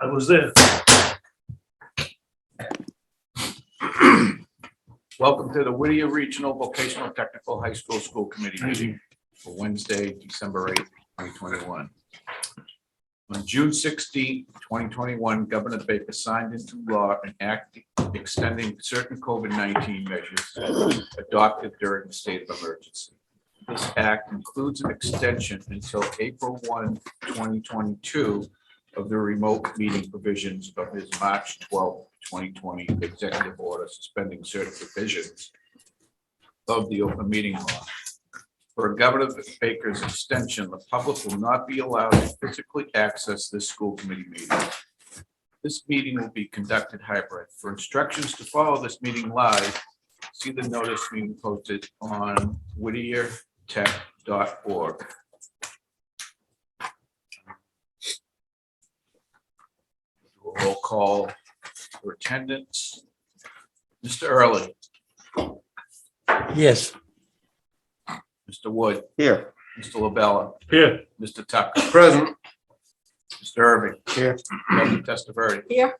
I was there. Welcome to the Whittier Regional Vocational Technical High School School Committee meeting for Wednesday, December 8th, 2021. On June 16th, 2021, Governor Baker signed into law an act extending certain COVID-19 measures adopted during the state of emergency. This act includes an extension until April 1, 2022 of the remote meeting provisions of his March 12, 2020 executive order suspending certain provisions of the open meeting law. For Governor Baker's extension, the public will not be allowed to physically access this school committee meeting. This meeting will be conducted hybrid. For instructions to follow this meeting live, see the notice being posted on whittiertech.org. Do a roll call for attendance. Mr. Early, Yes. Mr. Wood, Here. Mr. LaBella, Here. Mr. Tucker, Present. Mr. Irving, Here. Dr. Testaverde, Here.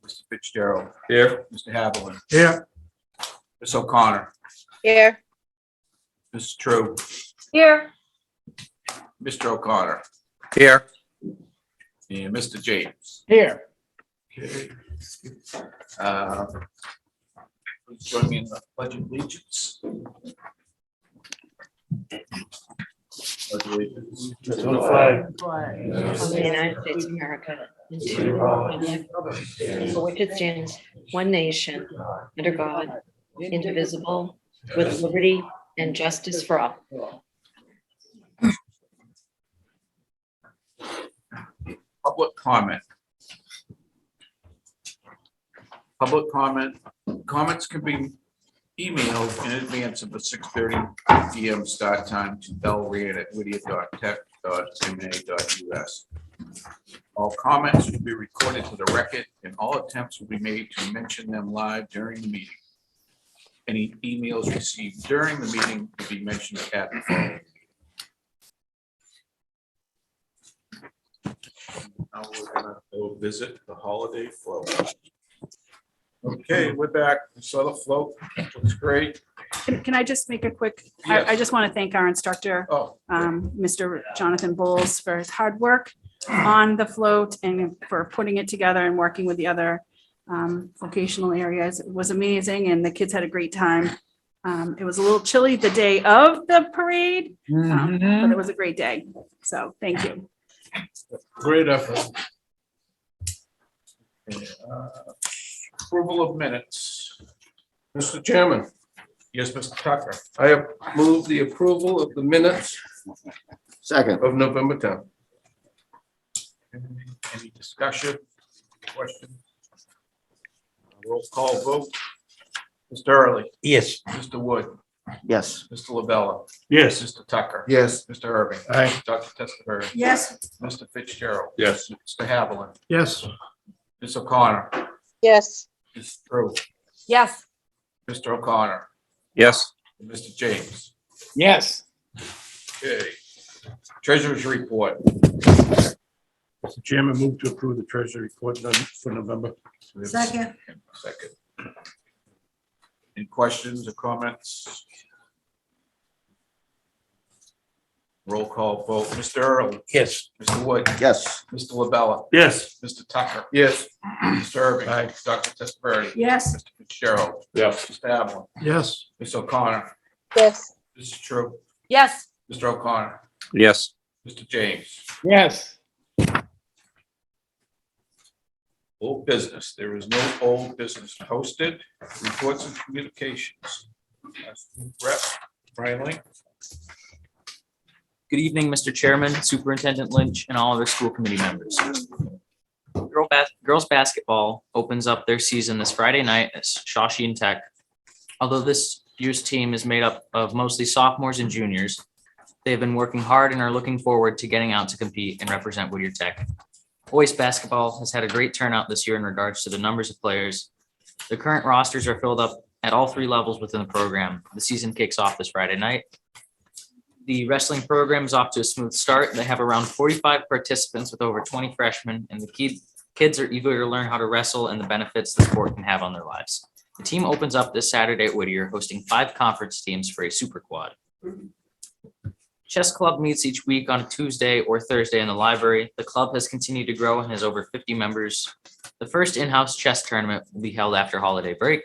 Mr. Fitzgerald, Here. Mr. Haviland, Here. Ms. O'Connor, Here. Mrs. True, Here. Mr. O'Connor, Here. and Mr. James. Here. Okay. Please join me in the pledge of allegiance. Pledge allegiance To the flag. Of the United States of America, and to the republic for which it stands, one nation, under God, indivisible, with liberty and justice for all. Public comment. Public comment. Comments can be emailed in advance of the 6:30 p.m. start time to bellread@whittier.tech.ma.us. All comments will be recorded for the record, and all attempts will be made to mention them live during the meeting. Any emails received during the meeting will be mentioned at the following meeting. Now we're gonna go visit the holiday float. Okay, we're back. We saw the float. Looks great. Can I just make a quick, Yes. I just want to thank our instructor, Oh, Mr. Jonathan Bowles, for his hard work on the float and for putting it together and working with the other vocational areas. It was amazing and the kids had a great time. It was a little chilly the day of the parade, but it was a great day. So thank you. Great effort. approval of minutes. Mr. Chairman, Yes, Mr. Tucker. I have moved the approval of the minutes Second. of November 10th. Any discussion, question? Roll call vote. Mr. Early, Yes. Mr. Wood, Yes. Mr. LaBella, Yes. Mr. Tucker. Yes. Mr. Irving. Aye. Dr. Testaverde. Yes. Mr. Fitzgerald. Yes. Mr. Haviland. Yes. Ms. O'Connor. Yes. Ms. Drew. Yes. Mr. O'Connor. Yes. And Mr. James. Yes. Okay. Treasurer's report. Mr. Chairman, move to approve the treasury report for November. Second. Second. Any questions or comments? Roll call vote. Mr. Early, Yes. Mr. Wood, Yes. Mr. LaBella, Yes. Mr. Tucker, Yes. Mr. Irving. Aye. Dr. Testaverde. Yes. Mr. Fitzgerald. Yes. Mr. Haviland. Yes. Ms. O'Connor. Yes. This is true. Yes. Mr. O'Connor. Yes. Mr. James. Yes. Old business. There is no old business posted. Reports and communications. Rep. Brian Lee. Good evening, Mr. Chairman, Superintendent Lynch, and all other school committee members. Girls basketball opens up their season this Friday night at Shawshene Tech. Although this year's team is made up of mostly sophomores and juniors, they've been working hard and are looking forward to getting out to compete and represent Whittier Tech. Boys basketball has had a great turnout this year in regards to the numbers of players. The current rosters are filled up at all three levels within the program. The season kicks off this Friday night. The wrestling program is off to a smooth start. They have around 45 participants with over 20 freshmen, and the Kids are eager to learn how to wrestle and the benefits the sport can have on their lives. The team opens up this Saturday at Whittier, hosting 5 conference teams for a super quad. Chess Club meets each week on a Tuesday or Thursday in the library. The club has continued to grow and has over 50 members. The first in-house chess tournament will be held after holiday break.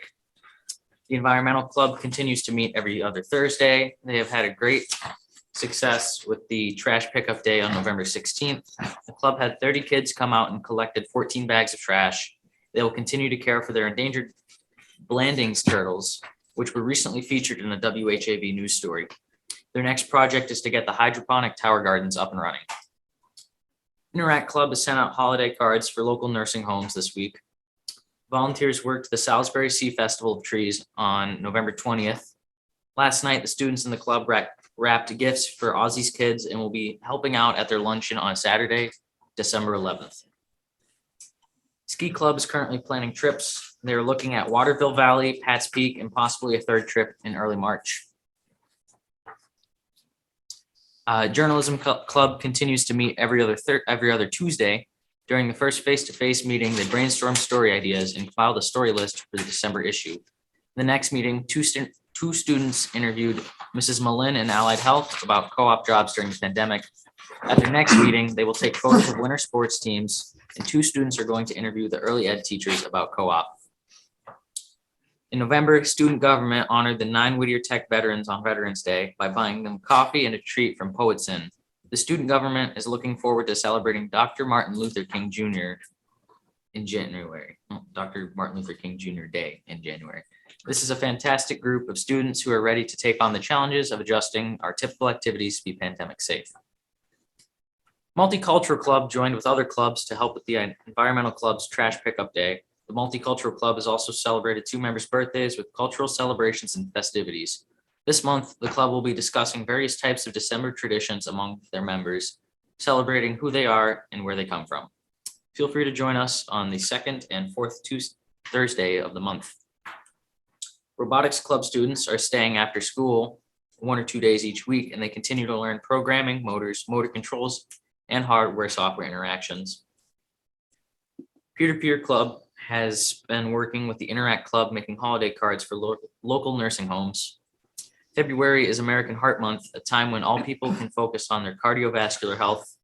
The Environmental Club continues to meet every other Thursday. They have had a great success with the trash pickup day on November 16th. The club had 30 kids come out and collected 14 bags of trash. They will continue to care for their endangered Blandings turtles, which were recently featured in a WHAV news story. Their next project is to get the hydroponic tower gardens up and running. Interact Club has sent out holiday cards for local nursing homes this week. Volunteers worked the Salisbury Sea Festival of Trees on November 20th. Last night, the students in the club wrapped gifts for Aussie's kids and will be helping out at their luncheon on Saturday, December 11th. Ski Club is currently planning trips. They're looking at Waterville Valley, Pat's Peak, and possibly a third trip in early March. Journalism Club continues to meet every other Tuesday. During the first face-to-face meeting, they brainstorm story ideas and filed a story list for the December issue. The next meeting, two students interviewed Mrs. Malin in Allied Health about co-op jobs during the pandemic. At their next meeting, they will take photos of winter sports teams, and 2 students are going to interview the early ed teachers about co-op. In November, student government honored the 9 Whittier Tech veterans on Veterans Day by buying them coffee and a treat from Poets Inn. The student government is looking forward to celebrating Dr. Martin Luther King Jr. in January. Dr. Martin Luther King Jr. Day in January. This is a fantastic group of students who are ready to take on the challenges of adjusting our typical activities to be pandemic safe. Multicultural Club joined with other clubs to help with the Environmental Club's trash pickup day. The Multicultural Club has also celebrated 2 members' birthdays with cultural celebrations and festivities. This month, the club will be discussing various types of December traditions among their members, celebrating who they are and where they come from. Feel free to join us on the 2nd and 4th Thursday of the month. Robotics Club students are staying after school 1 or 2 days each week, and they continue to learn programming, motors, motor controls, and hardware software interactions. Peer-to-Peer Club has been working with the Interact Club, making holiday cards for local nursing homes. February is American Heart Month, a time when all people can focus on their cardiovascular health.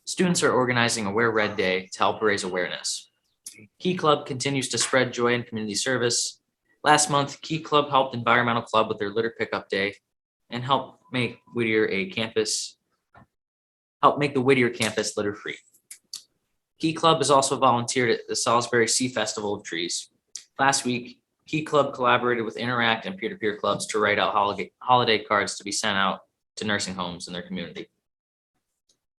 Students are organizing a Wear Red Day to help raise awareness. Key Club continues to spread joy and community service. Last month, Key Club helped Environmental Club with their litter pickup day and helped make the Whittier campus litter free. Key Club has also volunteered at the Salisbury Sea Festival of Trees. Last week, Key Club collaborated with Interact and peer-to-peer clubs to write out holiday cards to be sent out to nursing homes in their community.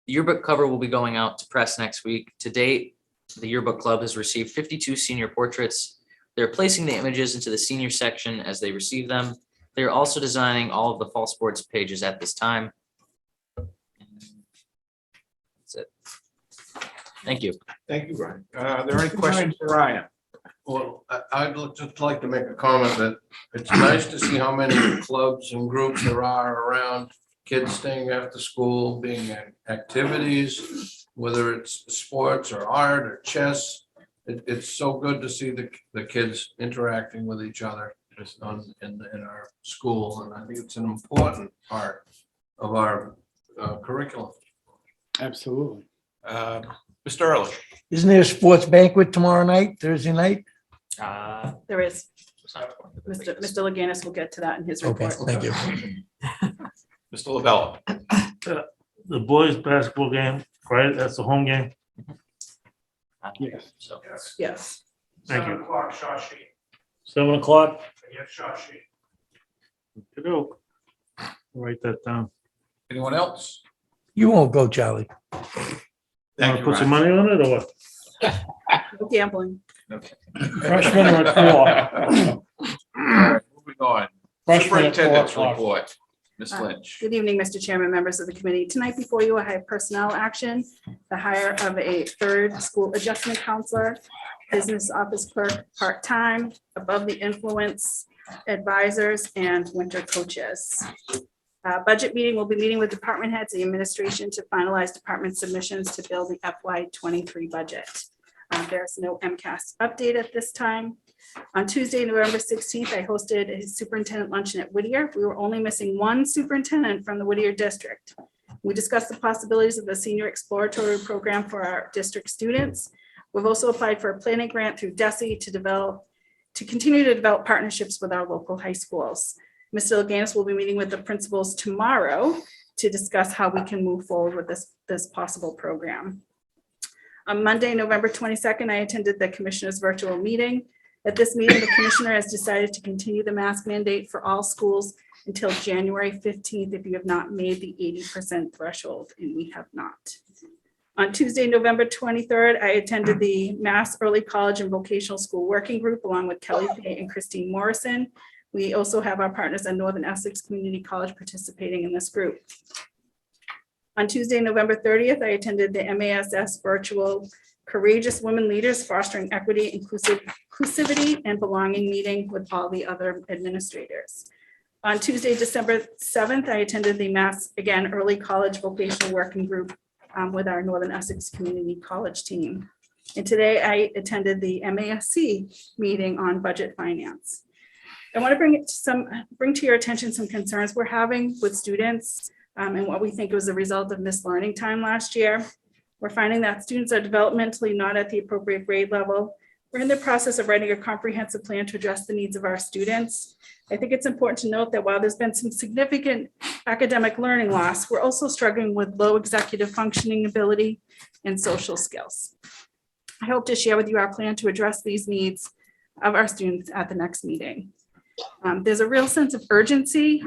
The yearbook cover will be going out to press next week. To date, the yearbook club has received 52 senior portraits. They're placing the images into the senior section as they receive them. They're also designing all of the fall sports pages at this time. That's it. Thank you. Thank you, Ryan. Are there any questions for Ryan? Well, I'd just like to make a comment that it's nice to see how many clubs and groups there are around, kids staying after school, being at activities, whether it's sports or art or chess. It's so good to see the kids interacting with each other in our school, and I think it's an important part of our curriculum. Absolutely. Mr. Ehrlich. Isn't there a sports banquet tomorrow night, Thursday night? There is. Mr. Leganis will get to that in his Okay, report. thank you. Mr. Lavella. The boys basketball game, right? That's the home game. Yes. So, Yes. Thank you. 7 o'clock, Shashi. 7 o'clock. Yes, Shashi. Good. Write that down. Anyone else? You won't go, Charlie. Thank Want you, to put some Ryan. money on it or what? No gambling. Freshman or at 4? All right, moving on. Freshman at 4 Superintendent's o'clock. report. Ms. Lynch. Good evening, Mr. Chairman, members of the committee. Tonight before you, I have personnel action, the hire of a 3rd school adjustment counselor, business office clerk, part-time, above the influence advisors, and winter coaches. Budget meeting, we'll be meeting with department heads and administration to finalize department submissions to build the FY23 budget. There's no MCAS update at this time. On Tuesday, November 16th, I hosted a superintendent luncheon at Whittier. We were only missing one superintendent from the Whittier district. We discussed the possibilities of the senior exploratory program for our district students. We've also applied for a planning grant through DESE to continue to develop partnerships with our local high schools. Mr. Leganis will be meeting with the principals tomorrow to discuss how we can move forward with this possible program. On Monday, November 22nd, I attended the commissioner's virtual meeting. At this meeting, the commissioner has decided to continue the mask mandate for all schools until January 15th if you have not made the 80% threshold, and we have not. On Tuesday, November 23rd, I attended the Mass Early College and Vocational School Working Group along with Kelly Fay and Christine Morrison. We also have our partners at Northern Essex Community College participating in this group. On Tuesday, November 30th, I attended the MASS virtual Courageous Women Leaders Fostering Equity, Inclusivity, and Belonging meeting with all the other administrators. On Tuesday, December 7th, I attended the Mass, again, Early College Vocational Working Group with our Northern Essex Community College team. And today I attended the MASC meeting on budget finance. I want to bring to your attention some concerns we're having with students and what we think was a result of missed learning time last year. We're finding that students are developmentally not at the appropriate grade level. We're in the process of writing a comprehensive plan to address the needs of our students. I think it's important to note that while there's been some significant academic learning loss, we're also struggling with low executive functioning ability and social skills. I hope to share with you our plan to address these needs of our students at the next meeting. There's a real sense of urgency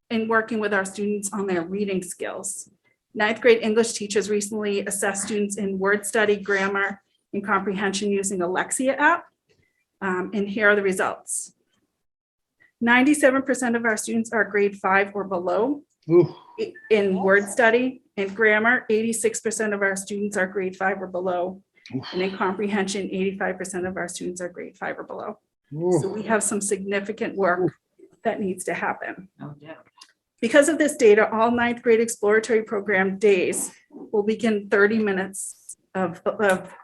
in working with our students on their reading skills. Ninth grade English teachers recently assessed students in word study, grammar, and comprehension using a Lexia app. And here are the results. 97% of our students are grade 5 or below in word study and grammar. 86% of our students are grade 5 or below. And in comprehension, 85% of our students are grade 5 or below. So we have some significant work that needs to happen. Because of this data, all ninth grade exploratory program days will begin 30 minutes of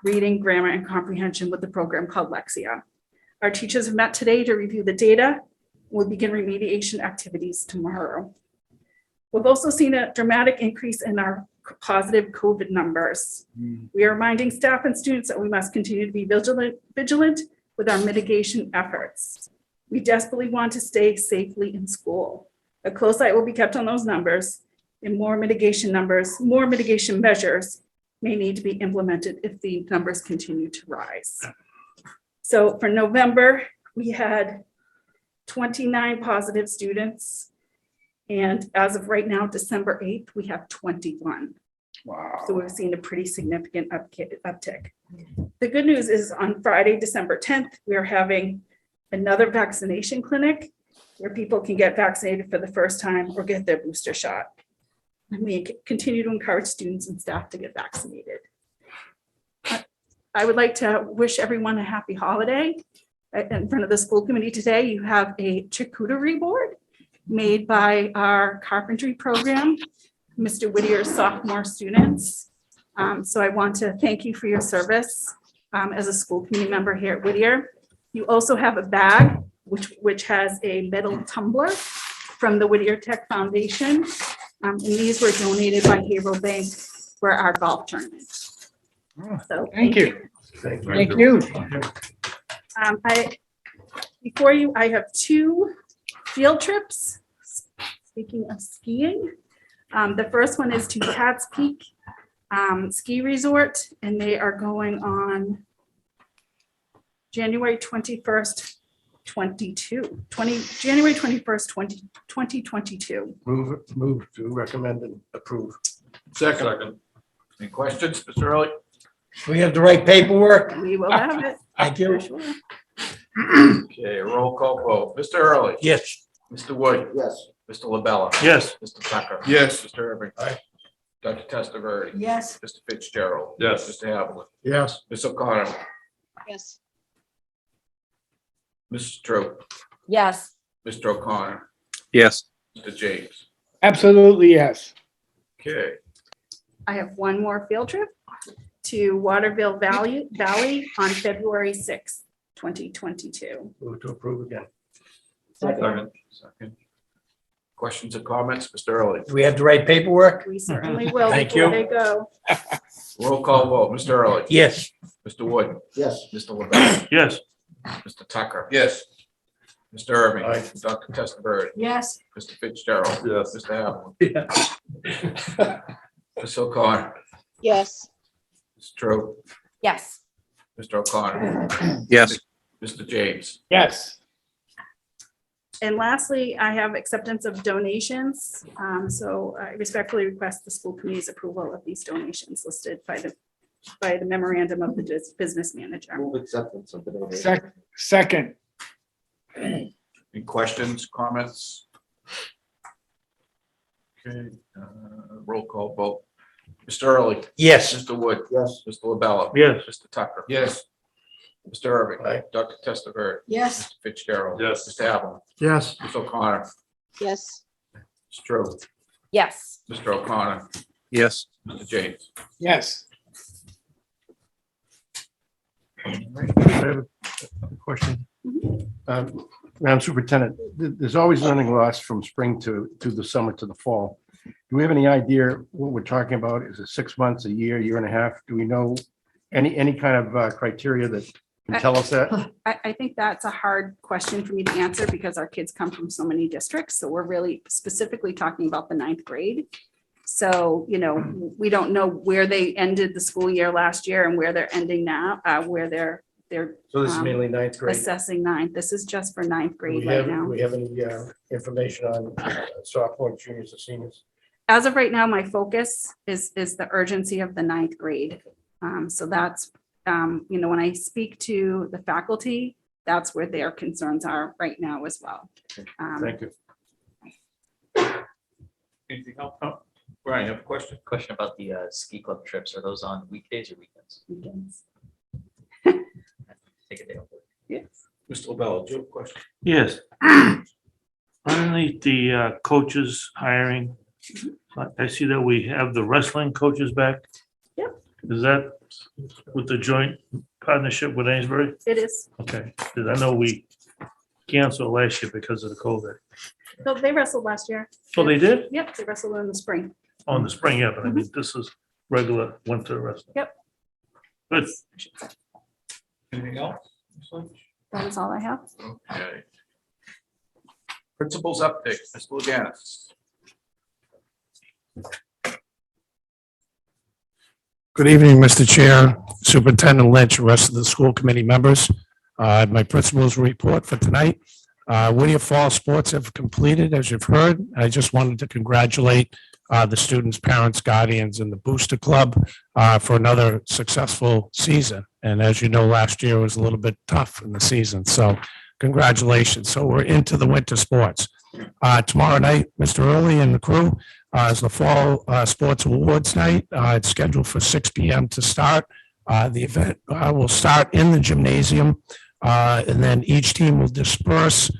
reading, grammar, and comprehension with the program called Lexia. Our teachers have met today to review the data. We'll begin remediation activities tomorrow. We've also seen a dramatic increase in our positive COVID numbers. We are reminding staff and students that we must continue to be vigilant with our mitigation efforts. We desperately want to stay safely in school. A close eye will be kept on those numbers, and more mitigation measures may need to be implemented if the numbers continue to rise. So for November, we had 29 positive students. And as of right now, December 8th, we have 21. Wow. So we've seen a pretty significant uptick. The good news is on Friday, December 10th, we are having another vaccination clinic where people can get vaccinated for the first time or get their booster shot. And we continue to encourage students and staff to get vaccinated. I would like to wish everyone a happy holiday. In front of the school committee today, you have a charcuterie board made by our carpentry program, Mr. Whittier's sophomore students. So I want to thank you for your service as a school committee member here at Whittier. You also have a bag which has a metal tumbler from the Whittier Tech Foundation. And these were donated by Haverhill Bank for our golf tournament. So Thank you. Thank you. Before you, I have 2 field trips. Speaking of skiing, the first one is to Cat's Peak Ski Resort, and they are going on January 21st, 2022. Move to recommend and approve. Second. Any questions, Mr. Early? We have the right paperwork. We will have it. Thank you. For sure. Okay, roll call vote. Mr. Early? Yes. Mr. Wood? Yes. Mr. LaBella? Yes. Mr. Tucker? Yes. Mr. Irving? Dr. Testaverde? Yes. Mr. Fitzgerald? Yes. Mr. Havlet? Yes. Ms. O'Connor? Yes. Mrs. Troop? Yes. Mr. O'Connor? Yes. Mr. James? Absolutely, yes. Okay, I have one more field trip to Waterville Valley on February 6th, 2022. Move to approve again. Second. Questions or comments, Mr. Early? Do we have the right paperwork? We certainly will Thank before you. they go. Roll call vote, Mr. Early? Yes. Mr. Wood? Yes. Mr. Lavelle? yes, Mr. Tucker? Yes. Mr. Irving? Aye. Dr. Testaverde? Yes. Mr. Fitzgerald? Yes. Mr. Havlin? Yeah. Ms. O'Connor? Yes. Ms. True? Yes. Mr. O'Connor? Yes. Mr. James? Yes. And lastly, I have acceptance of donations. So I respectfully request the school committee's approval of these donations listed by the memorandum of the business manager. Move acceptance of the donation. Second. Any questions, comments? Okay, roll call vote. Mr. Early? Yes. Mr. Wood? Yes. Mr. LaBella? yes, Mr. Tucker? Yes. Mr. Irving? Aye. Dr. Testaverde? Yes. Mr. Fitzgerald? Yes. Mr. Havlin? Yes. Ms. O'Connor? Yes. Ms. True? Yes. Mr. O'Connor? Yes. Mr. James? Yes. I have a question. Madam Superintendent, there's always learning loss from spring to the summer to the fall. Do we have any idea what we're talking about? Is it 6 months, a year and a half? Do we know any kind of criteria that can tell us that? I think that's a hard question for me to answer because our kids come from so many districts. So we're really specifically talking about the ninth grade. So, we don't know where they ended the school year last year and where they're ending now, where they're So this is mainly ninth grade. assessing ninth. This is just for ninth Do grade we right have, now. do we have any information on sophomores, juniors, or seniors? As of right now, my focus is the urgency of the ninth grade. So that's, when I speak to the faculty, that's where their concerns are right now as well. Thank you. Anything else? Oh, Brian, you have a question? question about the ski club trips. Are those on weekdays or weekends? Weekends. Take a day off. Yes. Mr. LaBella, do you have a question? yes. Underneath the coaches hiring, I see that we have the wrestling coaches back. Yep. Is that with the joint partnership with Amesbury? It is. Okay, because I know we canceled last year because of the COVID. So they wrestled last year. So they did? Yep, they wrestled in the spring. Oh, in the spring, yeah, but I mean, this is regular winter wrestling. Yep. Good. Anything else? That is all I have. Okay. Principals update, Mr. Laganis. Good evening, Mr. Chair, Superintendent Lynch, and rest of the school committee members. My principal's report for tonight. Whittier Fall sports have completed, as you've heard. I just wanted to congratulate the students, parents, guardians, and the Booster Club for another successful season. And as you know, last year was a little bit tough in the season, so congratulations. So we're into the winter sports. Tomorrow night, Mr. Early and the crew is the Fall Sports Awards Night. It's scheduled for 6 p.m. to start. The event will start in the gymnasium, and then each team will disperse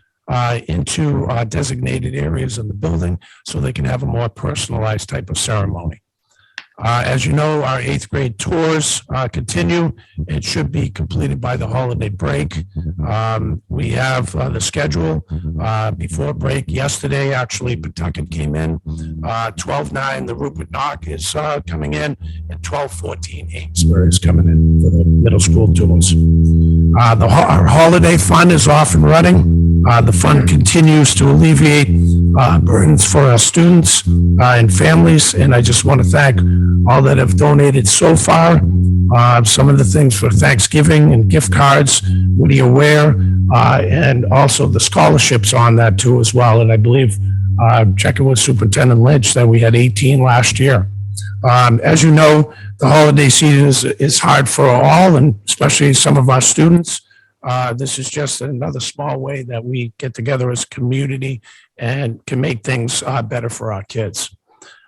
into designated areas in the building so they can have a more personalized type of ceremony. As you know, our 8th grade tours continue. It should be completed by the holiday break. We have the schedule before break. Yesterday, actually, Pawtucket came in. 12-9, the Rupert Knock is coming in, and 12-14, Amesbury is coming in for the middle school tours. Our holiday fund is off and running. The fund continues to alleviate burdens for our students and families, and I just want to thank all that have donated so far. Some of the things for Thanksgiving and gift cards, Whittier Wear, and also the scholarships on that too as well. And I believe, checking with Superintendent Lynch, that we had 18 last year. As you know, the holiday season is hard for all, and especially some of our students. This is just another small way that we get together as a community and can make things better for our kids.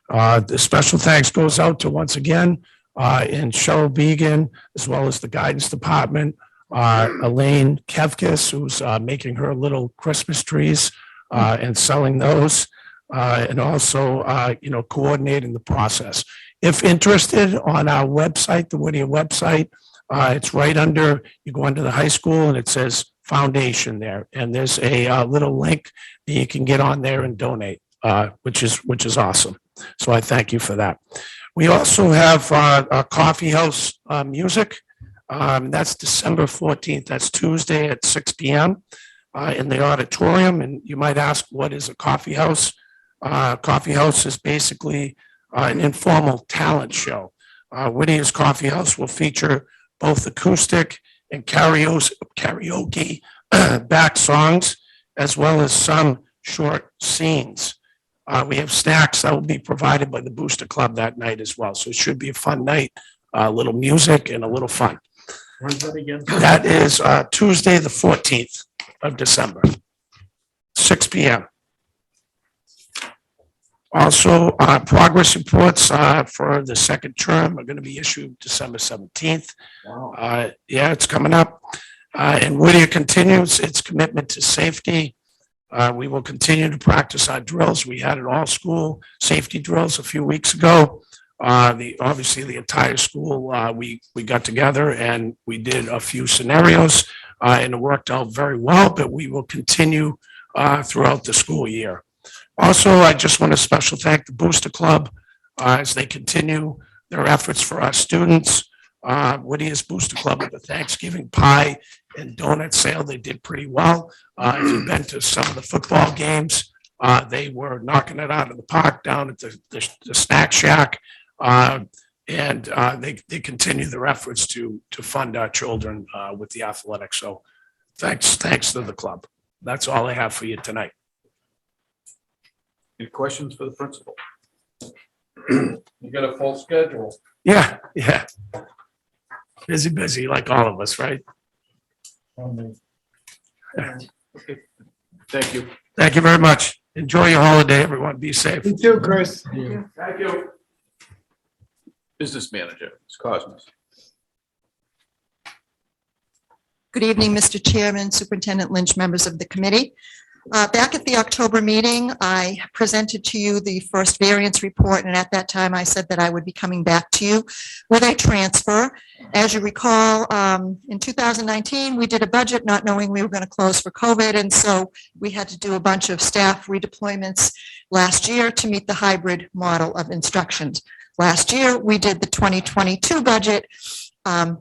The special thanks goes out to, once again, in Cheryl Began, as well as the guidance department, Elaine Kevkis, who's making her little Christmas trees and selling those. and also, coordinating the process. If interested, on our website, the Whittier website, it's right under, you go under the high school and it says foundation there. And there's a little link that you can get on there and donate, which is awesome. So I thank you for that. We also have a coffee house music. That's December 14th. That's Tuesday at 6 p.m. In the auditorium. And you might ask, what is a coffee house? Coffee house is basically an informal talent show. Whittier's Coffee House will feature both acoustic and karaoke back songs, as well as some short scenes. We have snacks that will be provided by the Booster Club that night as well. So it should be a fun night, a little music and a little fun. When's that again? That is Tuesday, the 14th of December, 6 p.m. Also, progress reports for the second term are going to be issued December 17th. Wow. Yeah, it's coming up. And Whittier continues its commitment to safety. We will continue to practice our drills. We had an all-school safety drills a few weeks ago. Obviously, the entire school, we got together and we did a few scenarios, and it worked out very well, but we will continue throughout the school year. Also, I just want to special thank the Booster Club as they continue their efforts for our students. Whittier's Booster Club with the Thanksgiving pie and donut sale, they did pretty well. If you've been to some of the football games, they were knocking it out of the park down at the snack shack. And they continue their efforts to fund our children with the athletics. So thanks to the club. That's all I have for you tonight. Any questions for the principal? You got a full schedule. Yeah. Busy, like all of us, right? Thank you. Thank you very much. Enjoy your holiday, everyone. Be safe. You too, Chris. Thank you. Business manager, Ms. Cosmos. Good evening, Mr. Chairman, Superintendent Lynch, members of the committee. Back at the October meeting, I presented to you the first variance report, and at that time I said that I would be coming back to you with a transfer. As you recall, in 2019, we did a budget not knowing we were going to close for COVID, and so we had to do a bunch of staff redeployments last year to meet the hybrid model of instructions. Last year, we did the 2022 budget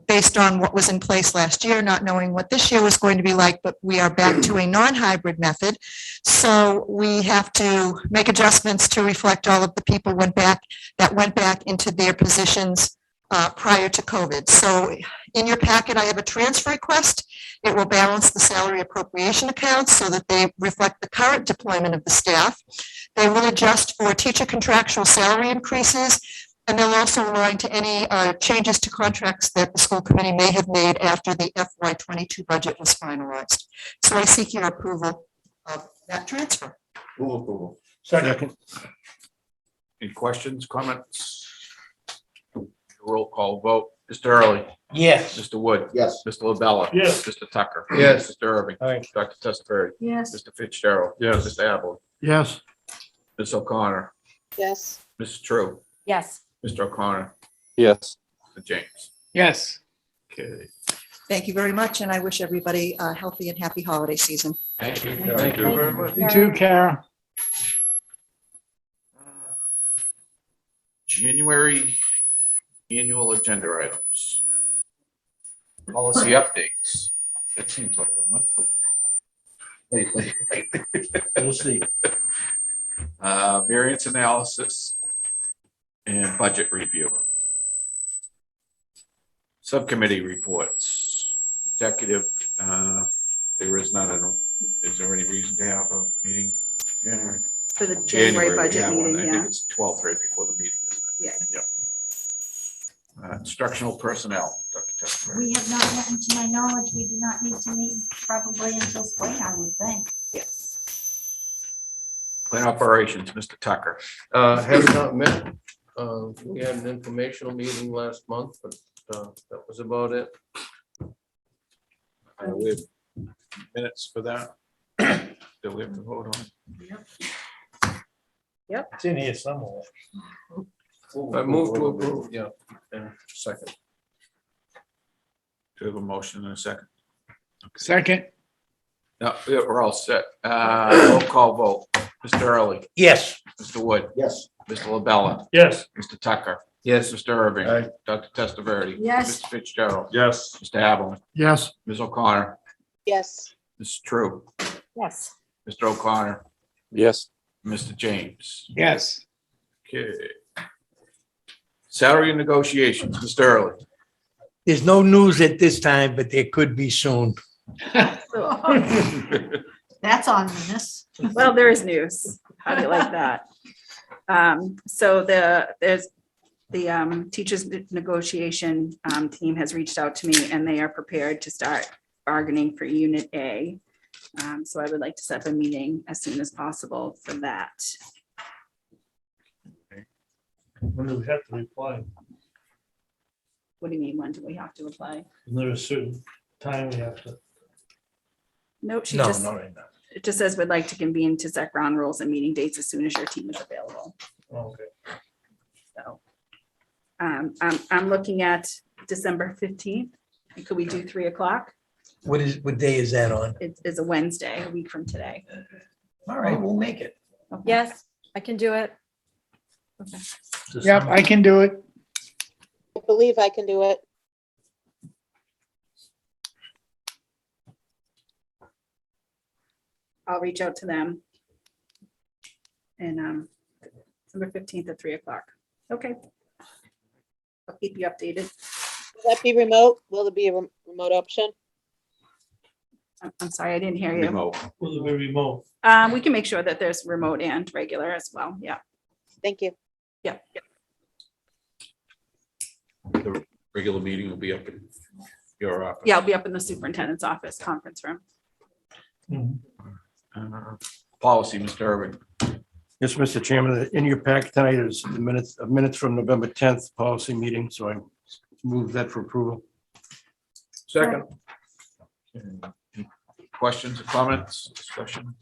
based on what was in place last year, not knowing what this year was going to be like, but we are back to a non-hybrid method. So we have to make adjustments to reflect all of the people that went back into their positions prior to COVID. So in your packet, I have a transfer request. It will balance the salary appropriation accounts so that they reflect the current deployment of the staff. They will adjust for teacher contractual salary increases, and they'll also align to any changes to contracts that the school committee may have made after the FY22 budget was finalized. So I seek your approval of that transfer. Move approval. Second. Any questions, comments? Roll call vote. Mr. Early, Yes. Mr. Wood. Yes. Mr. LaBella. Yes. Mr. Tucker. Yes. Mr. Irving. Aye. Dr. Testafari. Yes. Mr. Fitzgerald. Yes. Mr. Adler. Yes. Ms. O'Connor. Yes. Mrs. True. Yes. Mr. O'Connor. Yes. Mr. James. Yes. Okay. Thank you very much, and I wish everybody a healthy and happy holiday season. Thank you. Thank you very much. You too, Kara. January annual agenda items. Policy updates. That seems like a month. We'll see. Variance analysis and budget review. Subcommittee reports. Executive, there is not is there any reason to have a meeting? January? For the January budget yeah, one. meeting, I yeah. think it's 12th right before the meeting, isn't it? Yeah. Instructional personnel, Dr. Testafari. We have not met, and to my knowledge, we do not need to meet probably until spring, I would think. Plant operations, Mr. Tucker. Have not met. We had an informational meeting last month, but that was about it. We have minutes for that. That we have to vote on. It's in here somewhere. I move to approve, yeah, and second. Do we have a motion and a second? Second. No, yeah, we're all set. Roll call vote. Mr. Early, Yes. Mr. Wood, Yes. Mr. LaBella, Yes. Mr. Tucker, Yes, Mr. Irving, Aye. Dr. Testaverde. Yes. Mr. Fitzgerald, Yes. Mr. Havlin, Yes. Ms. O'Connor, Yes. Mrs. True, Yes. Mr. O'Connor, Yes. Mr. James. Yes. Okay. Salary negotiations, Mr. Early. There's no news at this time, but there could be soon. That's ominous. Well, there is news. How do you like that? So there's the teachers negotiation team has reached out to me and they are prepared to start bargaining for Unit A. So I would like to set up a meeting as soon as possible for that. When do we have to reply? What do you mean, when do we have to apply? Is there a certain time we have to? Nope, she No, just, not right now. it just says would like to convene to set ground rules and meeting dates as soon as your team is available. Okay. So I'm looking at December 15th. Could we do 3:00? What day is that on? It is a Wednesday, a week from today. All right, we'll make it. Okay. Yes, I can do it. Yep, I can do it. I believe I can do it. I'll reach out to them. And December 15th at 3:00. Okay. I'll keep you updated. Will that be remote? Will there be a remote option? I'm sorry, I didn't hear you. Remote. Will it be remote? We can make sure that there's remote and regular as well. Yeah, Thank you. yeah. The regular meeting will be up in your office. Yeah, I'll be up in the superintendent's office conference room. Policy, Mr. Irving. Yes, Mr. Chairman, in your pack tonight is the minutes from November 10th policy meeting, so I move that for approval. second. Questions or comments, discussion?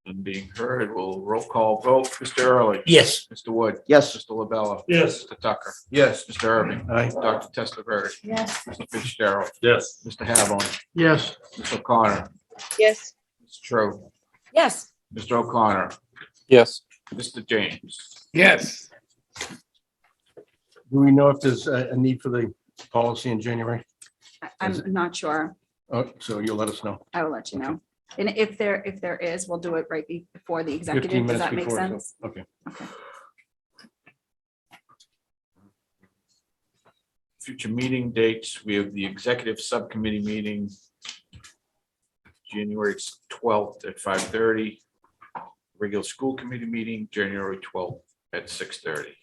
And being heard, we'll roll call vote. Mr. Early. Yes. Mr. Wood. Yes. Mr. LaBella. Yes. Mr. Tucker. Yes, Mr. Irving. Aye. Dr. Testaverde. Yes. Mr. Fitzgerald. Yes. Mr. Havlin. Yes. Mr. O'Connor. Yes. Mr. True. Yes. Mr. O'Connor. Yes. Mr. James. Yes. Do we know if there's a need for the policy in January? I'm not sure. Oh, so you'll let us know. I will let you know. And if there is, we'll do it right before the 15 executive. Does minutes that make before, so- sense? Okay. Okay. Future meeting dates, we have the executive subcommittee meeting January 12th at 5:30. Regular school committee meeting, January 12th at 6:30.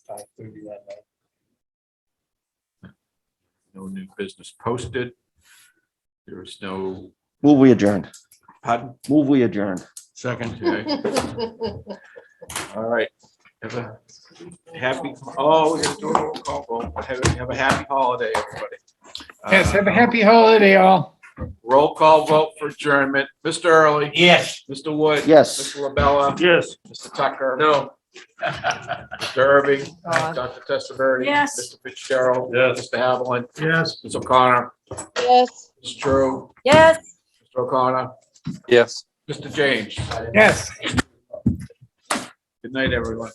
5:30 that night. No new business posted. There is no, Move we adjourned. pardon? Move we adjourned. Second. Okay. All right. Have a happy, oh, we're gonna do a roll call vote. Have a happy holiday, everybody. Yes, have a happy holiday, all. Roll call vote for adjournment. Mr. Early. Yes. Mr. Wood. Yes. Mr. LaBella. Yes. Mr. Tucker. no. Mr. Irving. Dr. Testaverde. Yes. Mr. Fitzgerald. Yes. Mr. Havlin. Yes. Ms. O'Connor. Yes. Ms. True. Yes. Mr. O'Connor. Yes. Mr. James. Yes. Good night, everyone.